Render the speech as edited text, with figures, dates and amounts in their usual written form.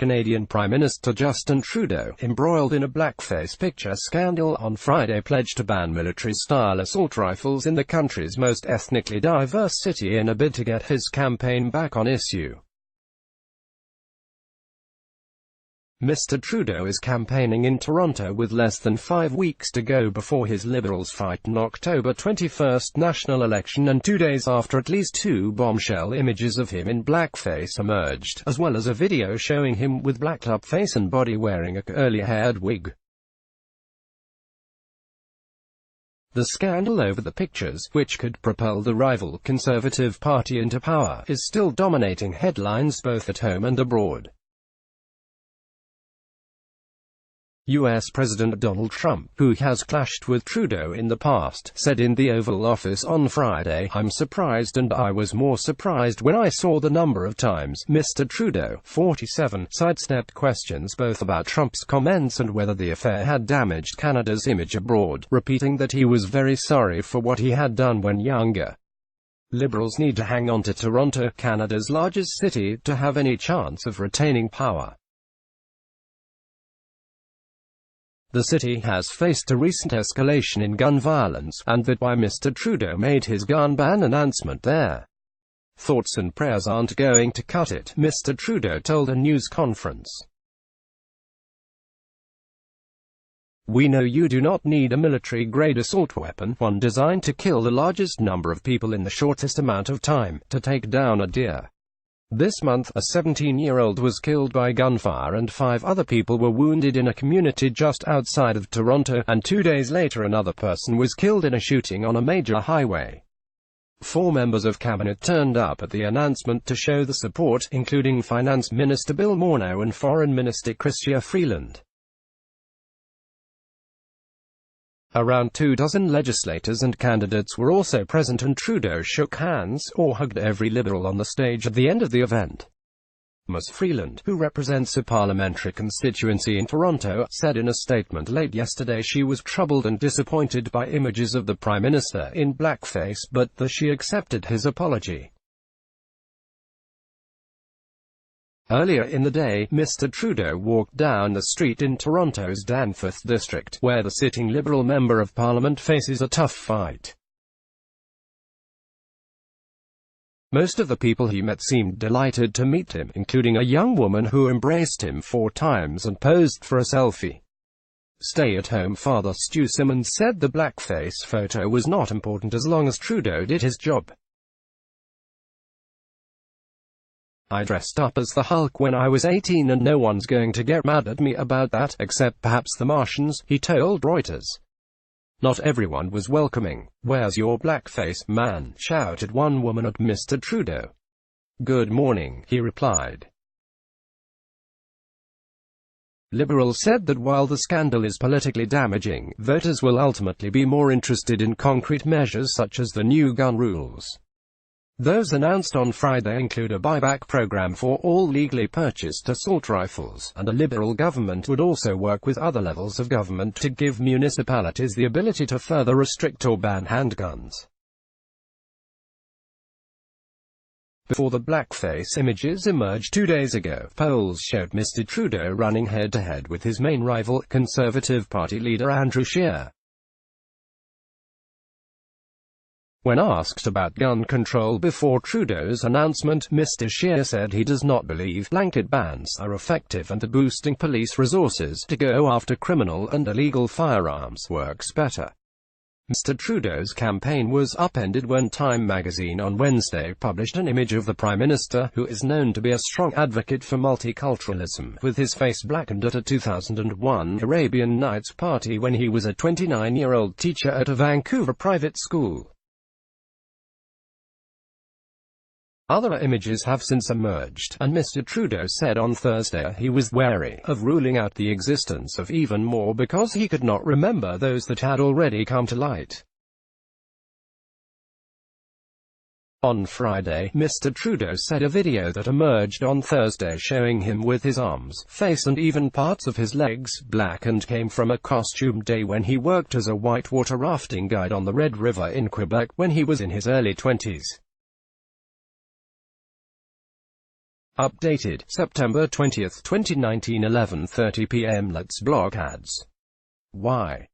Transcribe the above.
Canadian Prime Minister Justin Trudeau, embroiled in a blackface picture scandal on Friday, pledged to ban military-style assault rifles in the country's most ethnically diverse city in a bid to get his campaign back on issue. Mr. Trudeau is campaigning in Toronto with less than 5 weeks to go before his Liberals fight an October 21 national election, and 2 days after at least 2 bombshell images of him in blackface emerged, as well as a video showing him with blacked-up face and body wearing a curly-haired wig. The scandal over the pictures, which could propel the rival Conservative Party into power, is still dominating headlines both at home and abroad. U.S. President Donald Trump, who has clashed with Trudeau in the past, said in the Oval Office on Friday, "I'm surprised, and I was more surprised when I saw the number of times Mr. Trudeau, 47, sidestepped questions both about Trump's comments and whether the affair had damaged Canada's image abroad, repeating that he was very sorry for what he had done when younger. Liberals need to hang on to Toronto, Canada's largest city, to have any chance of retaining power. The city has faced a recent escalation in gun violence, and that's why Mr. Trudeau made his gun ban announcement there. Thoughts and prayers aren't going to cut it," Mr. Trudeau told a news conference. "We know you do not need a military-grade assault weapon, one designed to kill the largest number of people in the shortest amount of time, to take down a deer. This month, a 17-year-old was killed by gunfire and 5 other people were wounded in a community just outside of Toronto, and 2 days later another person was killed in a shooting on a major highway." 4 members of cabinet turned up at the announcement to show the support, including Finance Minister Bill Morneau and Foreign Minister Chrystia Freeland. Around 24 legislators and candidates were also present, and Trudeau shook hands, or hugged, every Liberal on the stage at the end of the event. Ms. Freeland, who represents a parliamentary constituency in Toronto, said in a statement late yesterday she was troubled and disappointed by images of the Prime Minister in blackface, but that she accepted his apology. Earlier in the day, Mr. Trudeau walked down the street in Toronto's Danforth district, where the sitting Liberal Member of Parliament faces a tough fight. Most of the people he met seemed delighted to meet him, including a young woman who embraced him 4 times and posed for a selfie. Stay-at-home father Stu Simmons said the blackface photo was not important as long as Trudeau did his job. "I dressed up as the Hulk when I was 18 and no one's going to get mad at me about that, except perhaps the Martians," he told Reuters. Not everyone was welcoming. "Where's your blackface, man?" shouted one woman at Mr. Trudeau. "Good morning," he replied. Liberals said that while the scandal is politically damaging, voters will ultimately be more interested in concrete measures such as the new gun rules. Those announced on Friday include a buyback program for all legally purchased assault rifles, and a Liberal government would also work with other levels of government to give municipalities the ability to further restrict or ban handguns. Before the blackface images emerged 2 days ago, polls showed Mr. Trudeau running head-to-head with his main rival, Conservative Party leader Andrew Scheer. When asked about gun control before Trudeau's announcement, Mr. Scheer said he does not believe blanket bans are effective and that boosting police resources to go after criminal and illegal firearms works better. Mr. Trudeau's campaign was upended when Time magazine on Wednesday published an image of the Prime Minister, who is known to be a strong advocate for multiculturalism, with his face blackened at a 2001 Arabian Nights party when he was a 29-year-old teacher at a Vancouver private school. Other images have since emerged, and Mr. Trudeau said on Thursday he was wary of ruling out the existence of even more because he could not remember those that had already come to light. On Friday, Mr. Trudeau said a video that emerged on Thursday showing him with his arms, face and even parts of his legs blackened came from a costume day when he worked as a whitewater rafting guide on the Red River in Quebec when he was in his early 20s. Updated, September 20, 2019, 11:30 p.m. Let's block ads. Why?